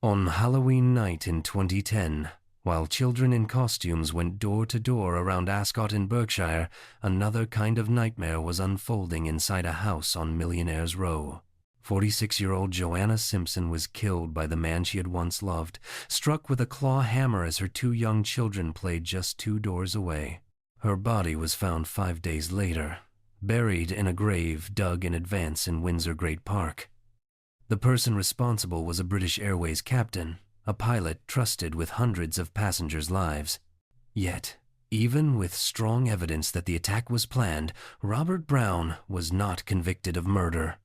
On Halloween night in 2010, while children in costumes went door to door around Ascot in Berkshire, another kind of nightmare was unfolding inside a house on Millionaire's Row. 46-year-old Joanna Simpson was killed by the man she had once loved, struck with a claw hammer as her two young children played just 2 doors away. Her body was found 5 days later, buried in a grave dug in advance in Windsor Great Park. The person responsible was a British Airways captain, a pilot trusted with hundreds of passengers' lives. Yet, even with strong evidence that the attack was planned, Robert Brown was not convicted of murder.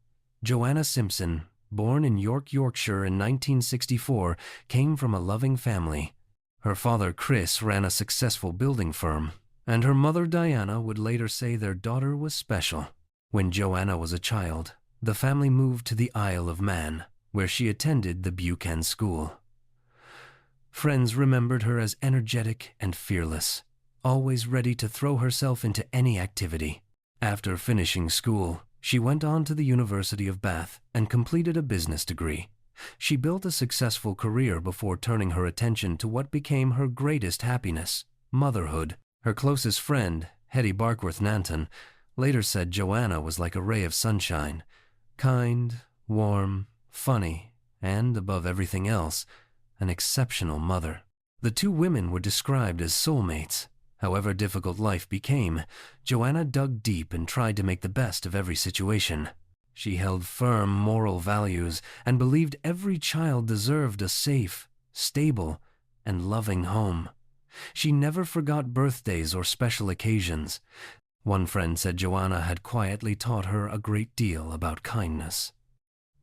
Joanna Simpson, born in York, Yorkshire in 1964, came from a loving family. Her father, Chris, ran a successful building firm, and her mother, Diana, would later say their daughter was special. When Joanna was a child, the family moved to the Isle of Man, where she attended the Buchan School. Friends remembered her as energetic and fearless, always ready to throw herself into any activity. After finishing school, she went on to the University of Bath and completed a business degree. She built a successful career before turning her attention to what became her greatest happiness, motherhood. Her closest friend, Hetty Barkworth Nanton, later said Joanna was like a ray of sunshine, kind, warm, funny, and, above everything else, an exceptional mother. The two women were described as soulmates. However difficult life became, Joanna dug deep and tried to make the best of every situation. She held firm moral values and believed every child deserved a safe, stable, and loving home. She never forgot birthdays or special occasions. One friend said Joanna had quietly taught her a great deal about kindness.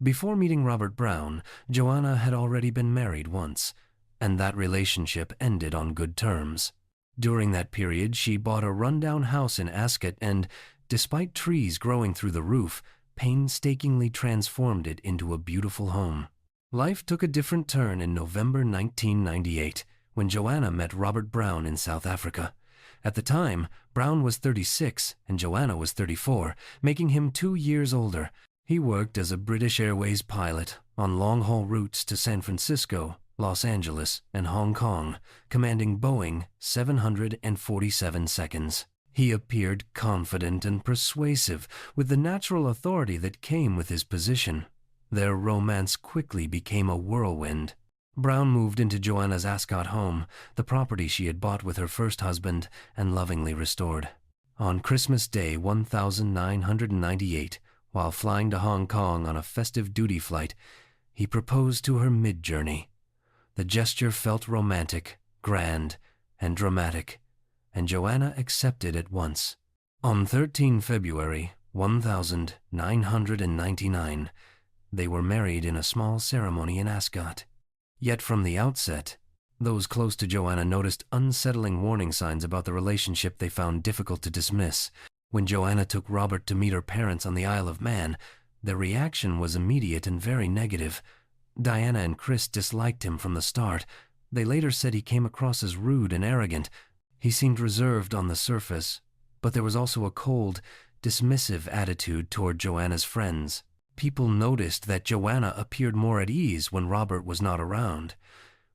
Before meeting Robert Brown, Joanna had already been married once, and that relationship ended on good terms. During that period, she bought a rundown house in Ascot and, despite trees growing through the roof, painstakingly transformed it into a beautiful home. Life took a different turn in November 1998, when Joanna met Robert Brown in South Africa. At the time, Brown was 36 and Joanna was 34, making him 2 years older. He worked as a British Airways pilot on long-haul routes to San Francisco, Los Angeles, and Hong Kong, commanding Boeing 747 seconds. He appeared confident and persuasive, with the natural authority that came with his position. Their romance quickly became a whirlwind. Brown moved into Joanna's Ascot home, the property she had bought with her first husband and lovingly restored. On Christmas Day 1998, while flying to Hong Kong on a festive duty flight, he proposed to her mid-journey. The gesture felt romantic, grand, and dramatic, and Joanna accepted at once. On 13 February 1999, they were married in a small ceremony in Ascot. Yet from the outset, those close to Joanna noticed unsettling warning signs about the relationship they found difficult to dismiss. When Joanna took Robert to meet her parents on the Isle of Man, their reaction was immediate and very negative. Diana and Chris disliked him from the start. They later said he came across as rude and arrogant. He seemed reserved on the surface, but there was also a cold, dismissive attitude toward Joanna's friends. People noticed that Joanna appeared more at ease when Robert was not around.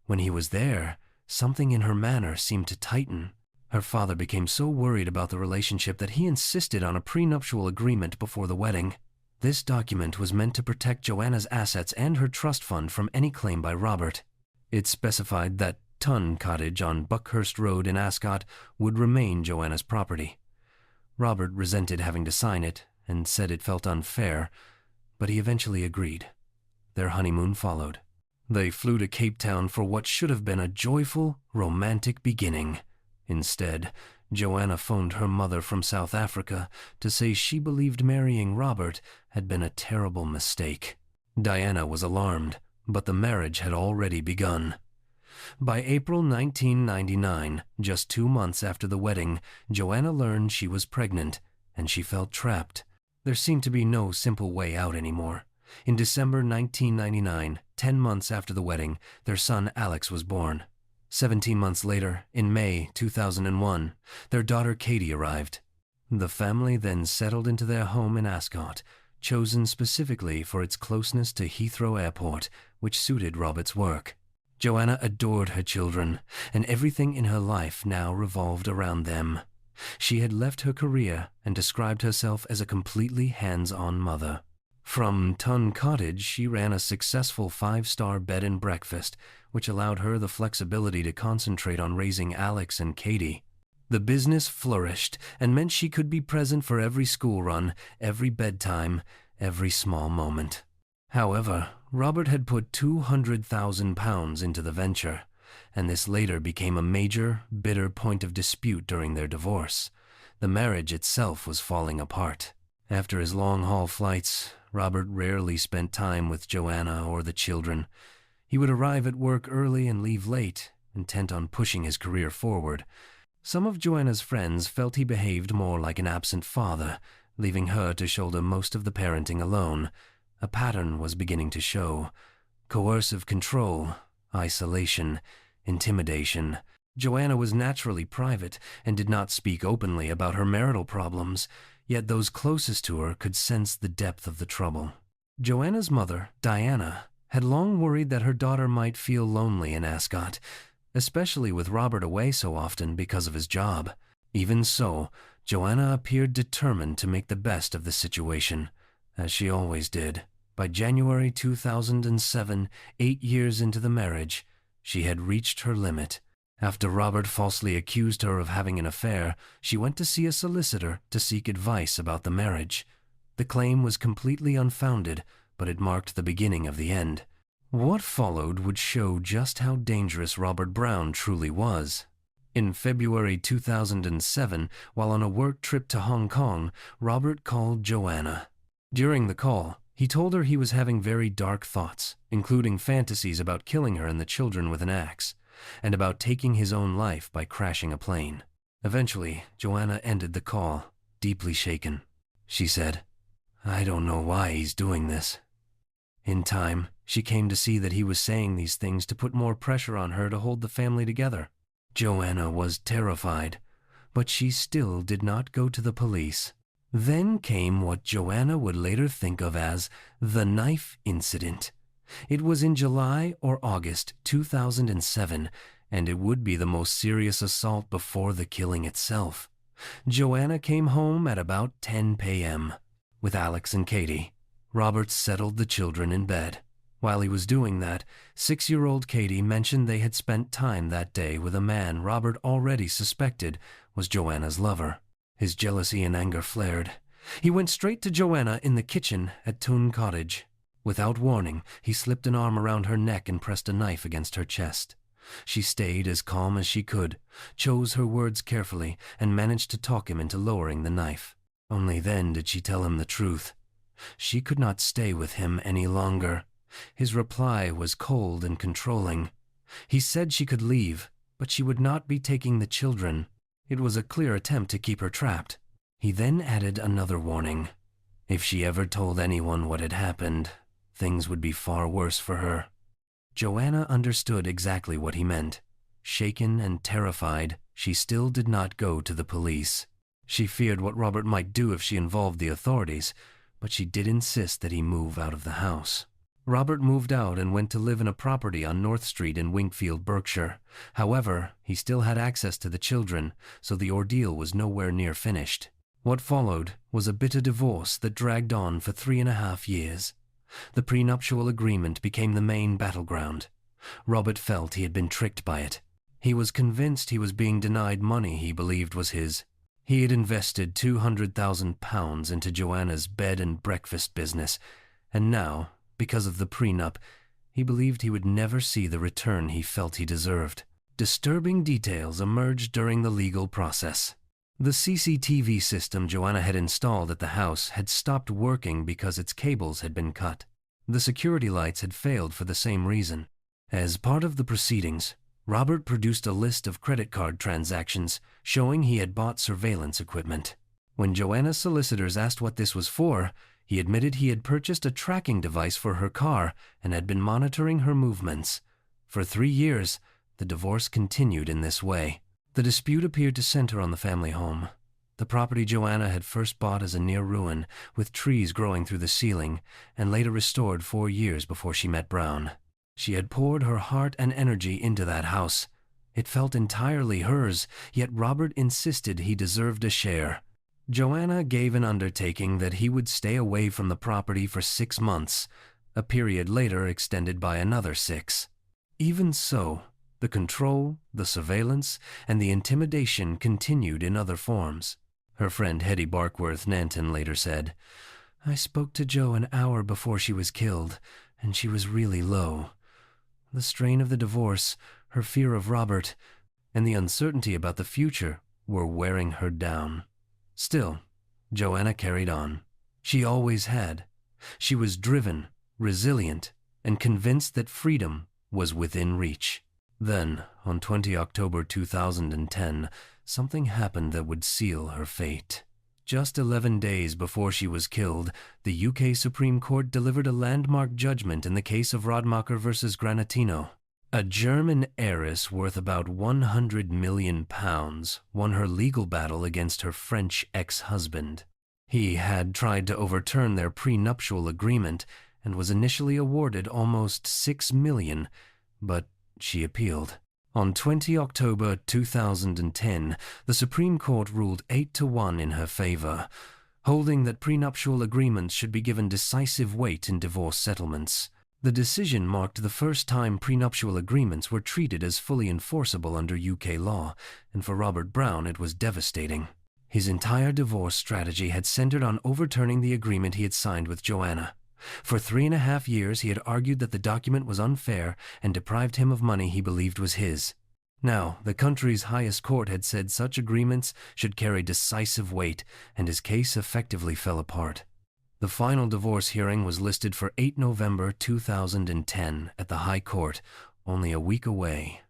When he was there, something in her manner seemed to tighten. Her father became so worried about the relationship that he insisted on a prenuptial agreement before the wedding. This document was meant to protect Joanna's assets and her trust fund from any claim by Robert. It specified that Tun Cottage on Buckhurst Road in Ascot would remain Joanna's property. Robert resented having to sign it and said it felt unfair, but he eventually agreed. Their honeymoon followed. They flew to Cape Town for what should have been a joyful, romantic beginning. Instead, Joanna phoned her mother from South Africa to say she believed marrying Robert had been a terrible mistake. Diana was alarmed, but the marriage had already begun. By April 1999, just 2 months after the wedding, Joanna learned she was pregnant, and she felt trapped. There seemed to be no simple way out anymore. In December 1999, 10 months after the wedding, their son Alex was born. 17 months later, in May 2001, their daughter Katie arrived. The family then settled into their home in Ascot, chosen specifically for its closeness to Heathrow Airport, which suited Robert's work. Joanna adored her children, and everything in her life now revolved around them. She had left her career and described herself as a completely hands-on mother. From Tun Cottage, she ran a successful 5-star bed and breakfast, which allowed her the flexibility to concentrate on raising Alex and Katie. The business flourished and meant she could be present for every school run, every bedtime, every small moment. However, Robert had put £200,000 into the venture, and this later became a major, bitter point of dispute during their divorce. The marriage itself was falling apart. After his long-haul flights, Robert rarely spent time with Joanna or the children. He would arrive at work early and leave late, intent on pushing his career forward. Some of Joanna's friends felt he behaved more like an absent father, leaving her to shoulder most of the parenting alone. A pattern was beginning to show. Coercive control, isolation, intimidation. Joanna was naturally private and did not speak openly about her marital problems, yet those closest to her could sense the depth of the trouble. Joanna's mother, Diana, had long worried that her daughter might feel lonely in Ascot, especially with Robert away so often because of his job. Even so, Joanna appeared determined to make the best of the situation, as she always did. By January 2007, 8 years into the marriage, she had reached her limit. After Robert falsely accused her of having an affair, she went to see a solicitor to seek advice about the marriage. The claim was completely unfounded, but it marked the beginning of the end. What followed would show just how dangerous Robert Brown truly was. In February 2007, while on a work trip to Hong Kong, Robert called Joanna. During the call, he told her he was having very dark thoughts, including fantasies about killing her and the children with an axe, and about taking his own life by crashing a plane. Eventually, Joanna ended the call, deeply shaken. She said, "I don't know why he's doing this." In time, she came to see that he was saying these things to put more pressure on her to hold the family together. Joanna was terrified, but she still did not go to the police. Then came what Joanna would later think of as the knife incident. It was in July or August 2007, and it would be the most serious assault before the killing itself. Joanna came home at about 10 p.m. with Alex and Katie. Robert settled the children in bed. While he was doing that, 6-year-old Katie mentioned they had spent time that day with a man Robert already suspected was Joanna's lover. His jealousy and anger flared. He went straight to Joanna in the kitchen at Tun Cottage. Without warning, he slipped an arm around her neck and pressed a knife against her chest. She stayed as calm as she could, chose her words carefully, and managed to talk him into lowering the knife. Only then did she tell him the truth. She could not stay with him any longer. His reply was cold and controlling. He said she could leave, but she would not be taking the children. It was a clear attempt to keep her trapped. He then added another warning. If she ever told anyone what had happened, things would be far worse for her. Joanna understood exactly what he meant. Shaken and terrified, she still did not go to the police. She feared what Robert might do if she involved the authorities, but she did insist that he move out of the house. Robert moved out and went to live in a property on North Street in Wingfield, Berkshire. However, he still had access to the children, so the ordeal was nowhere near finished. What followed was a bitter divorce that dragged on for 3.5 years. The prenuptial agreement became the main battleground. Robert felt he had been tricked by it. He was convinced he was being denied money he believed was his. He had invested £200,000 into Joanna's bed and breakfast business, and now, because of the prenup, he believed he would never see the return he felt he deserved. Disturbing details emerged during the legal process. The CCTV system Joanna had installed at the house had stopped working because its cables had been cut. The security lights had failed for the same reason. As part of the proceedings, Robert produced a list of credit card transactions showing he had bought surveillance equipment. When Joanna's solicitors asked what this was for, he admitted he had purchased a tracking device for her car and had been monitoring her movements. For 3 years, the divorce continued in this way. The dispute appeared to center on the family home. the property Joanna had first bought as a near ruin, with trees growing through the ceiling, and later restored 4 years before she met Brown. She had poured her heart and energy into that house. It felt entirely hers, yet Robert insisted he deserved a share. Joanna gave an undertaking that he would stay away from the property for 6 months, a period later extended by another 6. Even so, the control, the surveillance, and the intimidation continued in other forms. Her friend Hetty Barkworth Nanton later said, "I spoke to Jo an hour before she was killed, and she was really low. The strain of the divorce, her fear of Robert, and the uncertainty about the future were wearing her down." Still, Joanna carried on. She always had. She was driven, resilient, and convinced that freedom was within reach. Then, on 20 October 2010, something happened that would seal her fate. Just 11 days before she was killed, the UK Supreme Court delivered a landmark judgment in the case of Radmacher versus Granatino. A German heiress worth about £100 million won her legal battle against her French ex-husband. He had tried to overturn their prenuptial agreement and was initially awarded almost $6 million, but she appealed. On 20 October 2010, the Supreme Court ruled 8-1 in her favor, holding that prenuptial agreements should be given decisive weight in divorce settlements. The decision marked the first time prenuptial agreements were treated as fully enforceable under UK law, and for Robert Brown it was devastating. His entire divorce strategy had centered on overturning the agreement he had signed with Joanna. For 3.5 years he had argued that the document was unfair and deprived him of money he believed was his. Now, the country's highest court had said such agreements should carry decisive weight, and his case effectively fell apart. The final divorce hearing was listed for 8 November 2010 at the High Court, only a week away.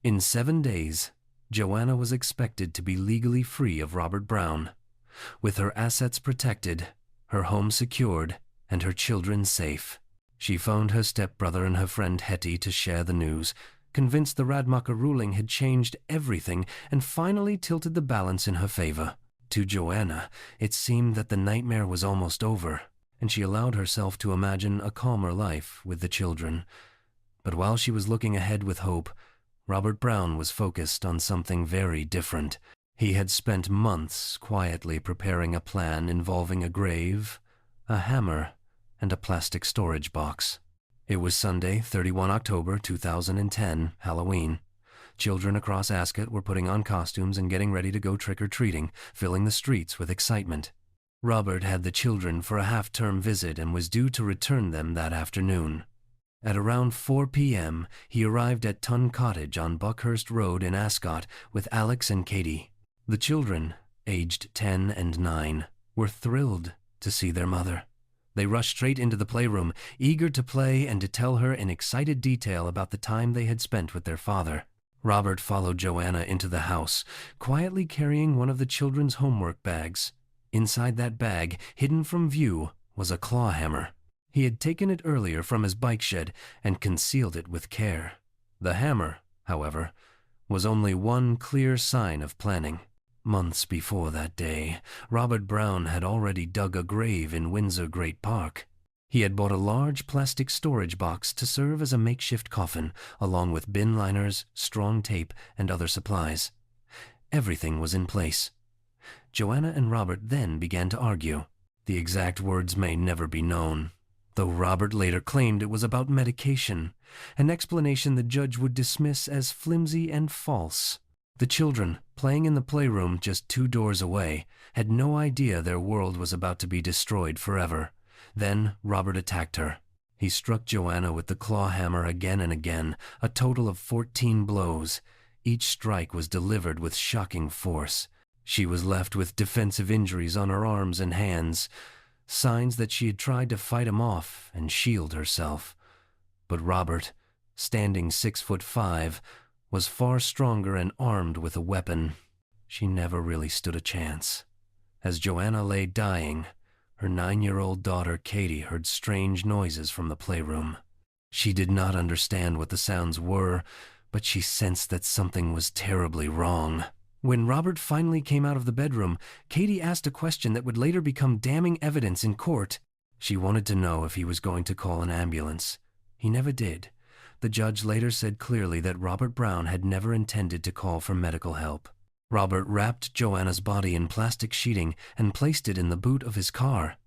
In 7 days, Joanna was expected to be legally free of Robert Brown. With her assets protected, her home secured, and her children safe, she phoned her stepbrother and her friend Hetty to share the news, convinced the Radmacher ruling had changed everything and finally tilted the balance in her favor. To Joanna, it seemed that the nightmare was almost over, and she allowed herself to imagine a calmer life with the children. But while she was looking ahead with hope, Robert Brown was focused on something very different. He had spent months quietly preparing a plan involving a grave, a hammer, and a plastic storage box. It was Sunday, 31 October 2010, Halloween. Children across Ascot were putting on costumes and getting ready to go trick-or-treating, filling the streets with excitement. Robert had the children for a half-term visit and was due to return them that afternoon. At around 4 p.m., he arrived at Tun Cottage on Buckhurst Road in Ascot with Alex and Katie. The children, aged 10 and 9, were thrilled to see their mother. They rushed straight into the playroom, eager to play and to tell her in excited detail about the time they had spent with their father. Robert followed Joanna into the house, quietly carrying one of the children's homework bags. Inside that bag, hidden from view, was a claw hammer. He had taken it earlier from his bike shed and concealed it with care. The hammer, however, was only one clear sign of planning. Months before that day, Robert Brown had already dug a grave in Windsor Great Park. He had bought a large plastic storage box to serve as a makeshift coffin, along with bin liners, strong tape, and other supplies. Everything was in place. Joanna and Robert then began to argue. The exact words may never be known, though Robert later claimed it was about medication, an explanation the judge would dismiss as flimsy and false. The children, playing in the playroom just 2 doors away, had no idea their world was about to be destroyed forever. Then Robert attacked her. He struck Joanna with the claw hammer again and again, a total of 14 blows. Each strike was delivered with shocking force. She was left with defensive injuries on her arms and hands, signs that she had tried to fight him off and shield herself. But Robert, standing 6'5", was far stronger and armed with a weapon. She never really stood a chance. As Joanna lay dying, her 9-year-old daughter Katie heard strange noises from the playroom. She did not understand what the sounds were, but she sensed that something was terribly wrong. When Robert finally came out of the bedroom, Katie asked a question that would later become damning evidence in court. She wanted to know if he was going to call an ambulance. He never did. The judge later said clearly that Robert Brown had never intended to call for medical help. Robert wrapped Joanna's body in plastic sheeting and placed it in the boot of his car.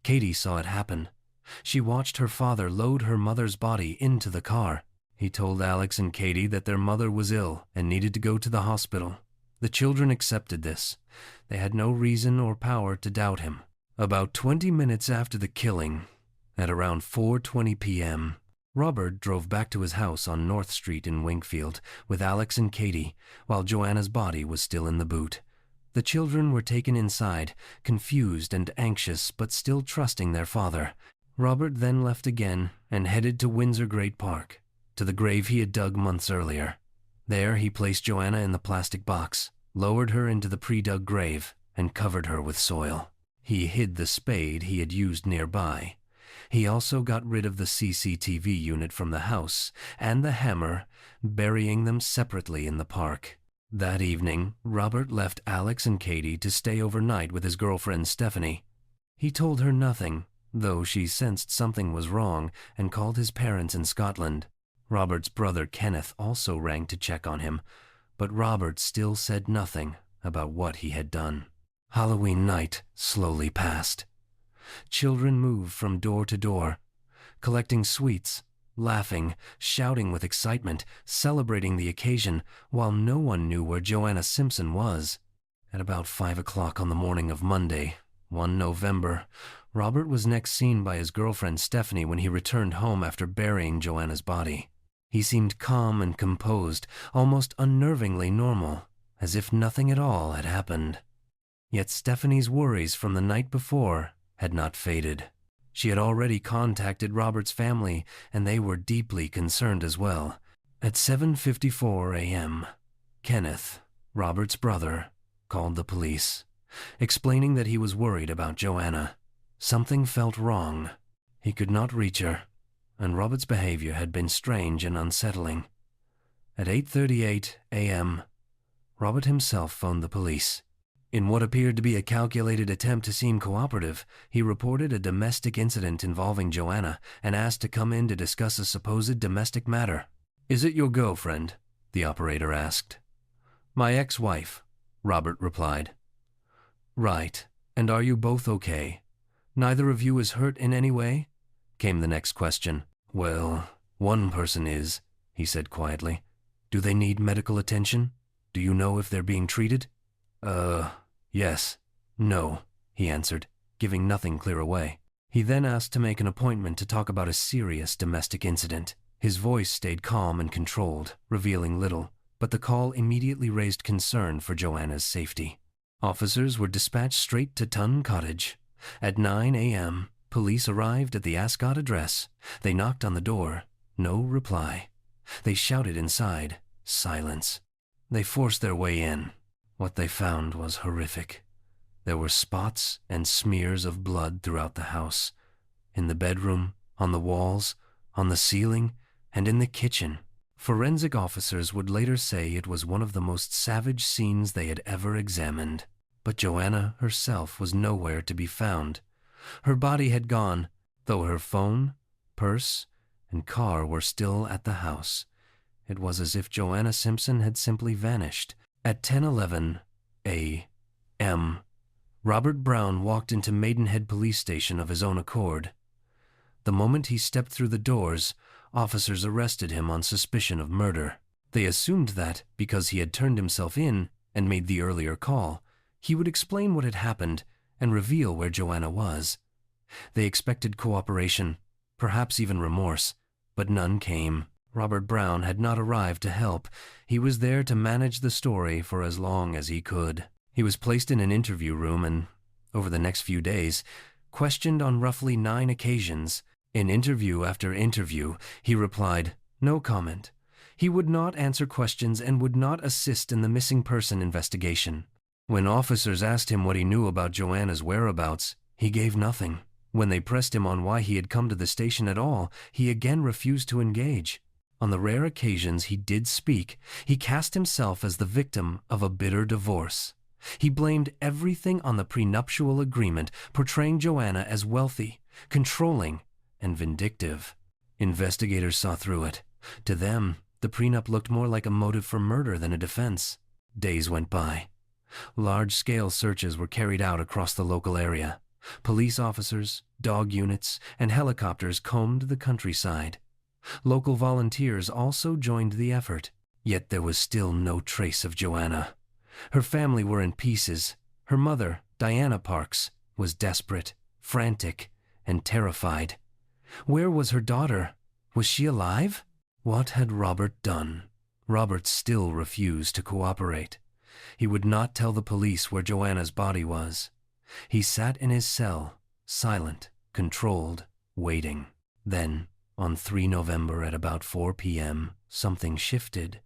Katie saw it happen. She watched her father load her mother's body into the car. He told Alex and Katie that their mother was ill and needed to go to the hospital. The children accepted this. They had no reason or power to doubt him. About 20 minutes after the killing, at around 4:20 p.m., Robert drove back to his house on North Street in Winkfield with Alex and Katie, while Joanna's body was still in the boot. The children were taken inside, confused and anxious but still trusting their father. Robert then left again and headed to Windsor Great Park, to the grave he had dug months earlier. There he placed Joanna in the plastic box, lowered her into the pre-dug grave, and covered her with soil. He hid the spade he had used nearby. He also got rid of the CCTV unit from the house and the hammer, burying them separately in the park. That evening, Robert left Alex and Katie to stay overnight with his girlfriend Stephanie. He told her nothing, though she sensed something was wrong and called his parents in Scotland. Robert's brother Kenneth also rang to check on him, but Robert still said nothing about what he had done. Halloween night slowly passed. Children moved from door to door, collecting sweets, laughing, shouting with excitement, celebrating the occasion, while no one knew where Joanna Simpson was. At about 5 o'clock on the morning of Monday, 1 November, Robert was next seen by his girlfriend Stephanie when he returned home after burying Joanna's body. He seemed calm and composed, almost unnervingly normal, as if nothing at all had happened. Yet Stephanie's worries from the night before had not faded. She had already contacted Robert's family, and they were deeply concerned as well. At 7:54 a.m., Kenneth, Robert's brother, called the police, explaining that he was worried about Joanna. Something felt wrong. He could not reach her, and Robert's behavior had been strange and unsettling. At 8:38 a.m., Robert himself phoned the police. In what appeared to be a calculated attempt to seem cooperative, he reported a domestic incident involving Joanna and asked to come in to discuss a supposed domestic matter. "Is it your girlfriend?" the operator asked. "My ex-wife," Robert replied. "Right. And are you both okay? Neither of you is hurt in any way?" came the next question. "Well, one person is," he said quietly. "Do they need medical attention? Do you know if they're being treated?" Yes. No, he answered, giving nothing clear away. He then asked to make an appointment to talk about a serious domestic incident. His voice stayed calm and controlled, revealing little, but the call immediately raised concern for Joanna's safety. Officers were dispatched straight to Tun Cottage. At 9 a.m., police arrived at the Ascot address. They knocked on the door. No reply. They shouted inside. Silence. They forced their way in. What they found was horrific. There were spots and smears of blood throughout the house, in the bedroom, on the walls, on the ceiling, and in the kitchen. Forensic officers would later say it was one of the most savage scenes they had ever examined. But Joanna herself was nowhere to be found. Her body had gone, though her phone, purse, and car were still at the house. It was as if Joanna Simpson had simply vanished. At 10:11 a.m., Robert Brown walked into Maidenhead Police Station of his own accord. The moment he stepped through the doors, officers arrested him on suspicion of murder. They assumed that, because he had turned himself in and made the earlier call, he would explain what had happened and reveal where Joanna was. They expected cooperation, perhaps even remorse, but none came. Robert Brown had not arrived to help. He was there to manage the story for as long as he could. He was placed in an interview room and, over the next few days, questioned on roughly 9 occasions. In interview after interview, he replied, no comment. He would not answer questions and would not assist in the missing person investigation. When officers asked him what he knew about Joanna's whereabouts, he gave nothing. When they pressed him on why he had come to the station at all, he again refused to engage. On the rare occasions he did speak, he cast himself as the victim of a bitter divorce. He blamed everything on the prenuptial agreement, portraying Joanna as wealthy, controlling, and vindictive. Investigators saw through it. To them, the prenup looked more like a motive for murder than a defense. Days went by. Large-scale searches were carried out across the local area. Police officers, dog units, and helicopters combed the countryside. Local volunteers also joined the effort, yet there was still no trace of Joanna. Her family were in pieces. Her mother, Diana Parks, was desperate, frantic, and terrified. Where was her daughter? Was she alive? What had Robert done? Robert still refused to cooperate. He would not tell the police where Joanna's body was. He sat in his cell, silent, controlled, waiting. Then, on 3 November at about 4 p.m., something shifted.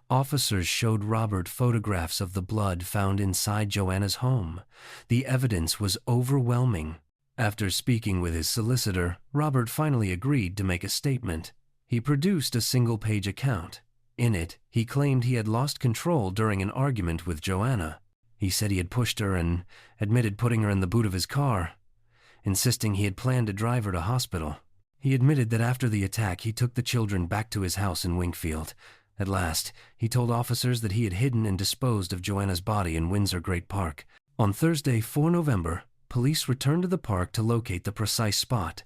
Officers showed Robert photographs of the blood found inside Joanna's home. The evidence was overwhelming. After speaking with his solicitor, Robert finally agreed to make a statement. He produced a single-page account. In it, he claimed he had lost control during an argument with Joanna. He said he had pushed her and admitted putting her in the boot of his car, insisting he had planned to drive her to hospital. He admitted that after the attack, he took the children back to his house in Wingfield. At last, he told officers that he had hidden and disposed of Joanna's body in Windsor Great Park. On Thursday, 4 November, police returned to the park to locate the precise spot.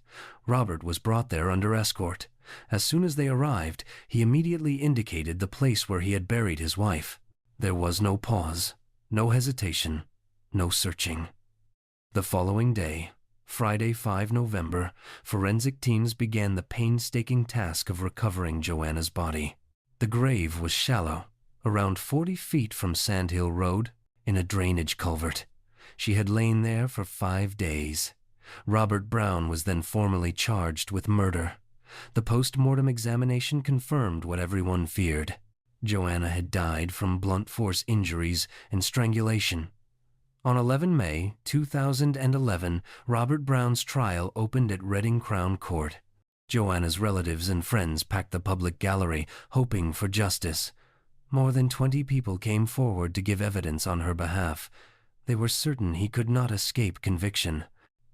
Robert was brought there under escort. As soon as they arrived, he immediately indicated the place where he had buried his wife. There was no pause, no hesitation, no searching. The following day, Friday, 5 November, forensic teams began the painstaking task of recovering Joanna's body. The grave was shallow, around 40 feet from Sand Hill Road, in a drainage culvert. She had lain there for 5 days. Robert Brown was then formally charged with murder. The post-mortem examination confirmed what everyone feared. Joanna had died from blunt force injuries and strangulation. On 11 May 2011, Robert Brown's trial opened at Reading Crown Court. Joanna's relatives and friends packed the public gallery, hoping for justice. More than 20 people came forward to give evidence on her behalf. They were certain he could not escape conviction.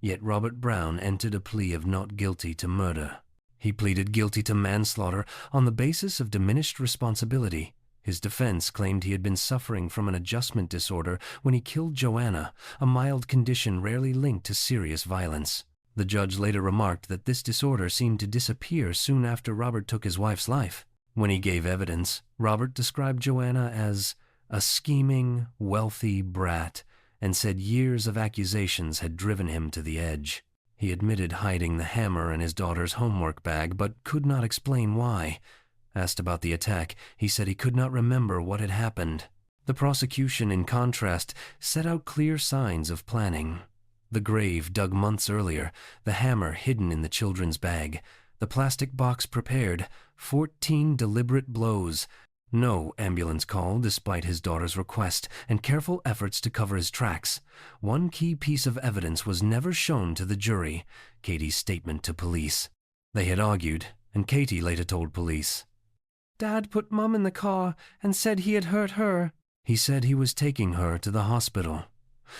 Yet Robert Brown entered a plea of not guilty to murder. He pleaded guilty to manslaughter on the basis of diminished responsibility. His defense claimed he had been suffering from an adjustment disorder when he killed Joanna, a mild condition rarely linked to serious violence. The judge later remarked that this disorder seemed to disappear soon after Robert took his wife's life. When he gave evidence, Robert described Joanna as a scheming, wealthy brat and said years of accusations had driven him to the edge. He admitted hiding the hammer in his daughter's homework bag, but could not explain why. Asked about the attack, he said he could not remember what had happened. The prosecution, in contrast, set out clear signs of planning. The grave dug months earlier, the hammer hidden in the children's bag, the plastic box prepared, 14 deliberate blows, no ambulance call despite his daughter's request, and careful efforts to cover his tracks. One key piece of evidence was never shown to the jury, Katie's statement to police. They had argued, and Katie later told police, "Dad put Mum in the car and said he had hurt her." He said he was taking her to the hospital.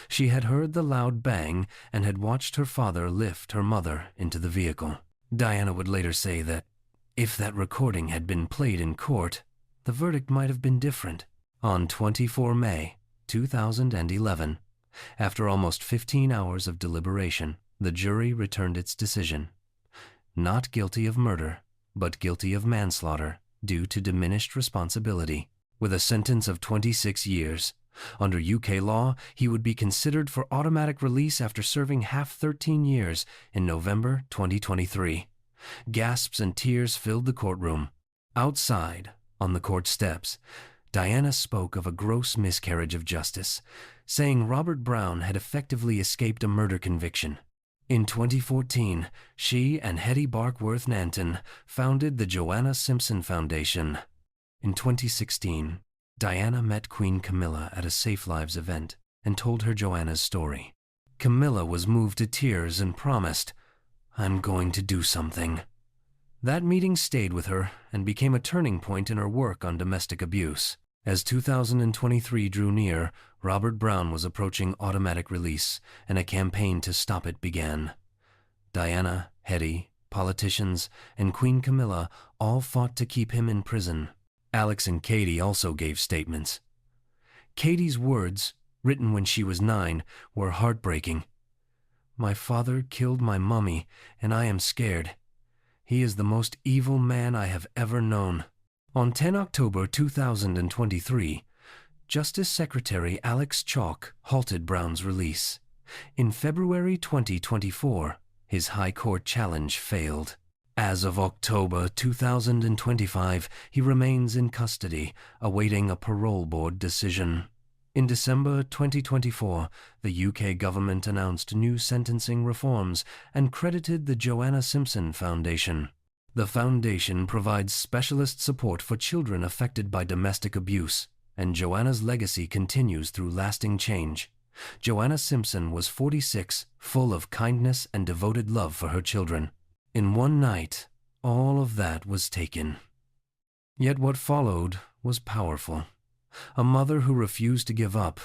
She had heard the loud bang and had watched her father lift her mother into the vehicle. Diana would later say that if that recording had been played in court, the verdict might have been different. On 24 May 2011, after almost 15 hours of deliberation, the jury returned its decision. Not guilty of murder, but guilty of manslaughter due to diminished responsibility, with a sentence of 26 years. Under UK law, he would be considered for automatic release after serving half 13 years in November 2023. Gasps and tears filled the courtroom. Outside, on the court steps, Diana spoke of a gross miscarriage of justice, saying Robert Brown had effectively escaped a murder conviction. In 2014, she and Hetty Barkworth Nanton founded the Joanna Simpson Foundation. In 2016, Diana met Queen Camilla at a Safe Lives event and told her Joanna's story. Camilla was moved to tears and promised, "I'm going to do something." That meeting stayed with her and became a turning point in her work on domestic abuse. As 2023 drew near, Robert Brown was approaching automatic release, and a campaign to stop it began. Diana, Hetty, politicians, and Queen Camilla all fought to keep him in prison. Alex and Katie also gave statements. Katie's words, written when she was 9, were heartbreaking. "My father killed my mummy, and I am scared. He is the most evil man I have ever known." On 10 October 2023, Justice Secretary Alex Chalk halted Brown's release. In February 2024, his High Court challenge failed. As of October 2025, he remains in custody, awaiting a parole board decision. In December 2024, the UK government announced new sentencing reforms and credited the Joanna Simpson Foundation. The foundation provides specialist support for children affected by domestic abuse, and Joanna's legacy continues through lasting change. Joanna Simpson was 46, full of kindness and devoted love for her children. In one night, all of that was taken. Yet what followed was powerful. A mother who refused to give up,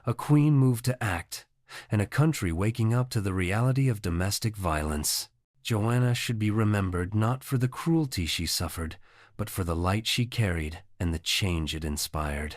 a queen moved to act, and a country waking up to the reality of domestic violence. Joanna should be remembered not for the cruelty she suffered, but for the light she carried and the change it inspired.